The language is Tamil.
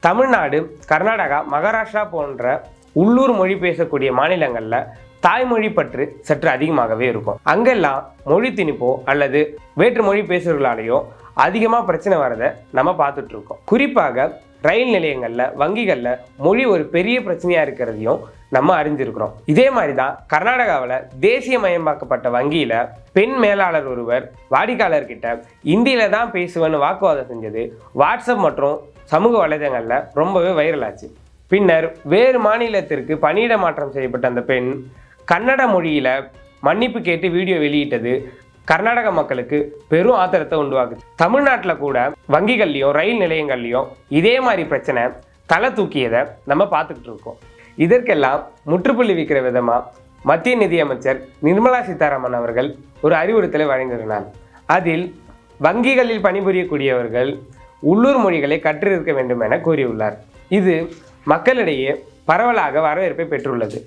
தமிழ்நாடு, கர்நாடகா, மகாராஷ்டிரா போன்ற உள்ளூர் மொழி பேசக்கூடிய மாநிலங்களில் தாய்மொழி பற்று சற்று அதிகமாகவே இருக்கும். அங்கெல்லாம் மொழி திணிப்போ அல்லது வேற்று மொழி பேசுகிறவர்களாலேயோ அதிகமாக பிரச்சனை வரதை நம்ம பார்த்துட்டு இருக்கோம். குறிப்பாக ரயில் நிலையங்களில், வங்கிகளில் மொழி ஒரு பெரிய பிரச்சனையாக இருக்கிறதையும் நம்ம அறிஞ்சிருக்கிறோம். இதே மாதிரி தான் கர்நாடகாவில் தேசியமயமாக்கப்பட்ட வங்கியில் பெண் மேலாளர் ஒருவர் வாடிக்கையாளர்கிட்ட இந்தியில தான் பேசுவேன்னு வாக்குவாதம் செஞ்சது வாட்ஸ்அப் மற்றும் சமூக வலைதளங்களில் ரொம்பவே வைரல் ஆச்சு. பின்னர் வேறு மாநிலத்திற்கு பணியிட மாற்றம் செய்யப்பட்ட அந்த பெண் கன்னட மொழியில் மன்னிப்பு கேட்டு வீடியோ வெளியிட்டது கர்நாடக மக்களுக்கு பெரும் ஆத்திரத்தை உண்டாக்குது. தமிழ்நாட்டில் கூட வங்கிகள்லையும் ரயில் நிலையங்கள்லையும் இதே மாதிரி பிரச்சனை தலை தூக்கியதை நம்ம பார்த்துக்கிட்டு இருக்கோம். இதற்கெல்லாம் முற்றுப்புள்ளி வைக்கிற விதமாக மத்திய நிதியமைச்சர் நிர்மலா சீதாராமன் அவர்கள் ஒரு அறிவுறுத்தலை வழங்கினார். அதில் வங்கிகளில் பணிபுரியக்கூடியவர்கள் உள்ளூர் மொழிகளை கற்றிருக்க வேண்டும் என கூறியுள்ளார். இது மக்களிடையே பரவலாக வரவேற்பை பெற்றுள்ளது.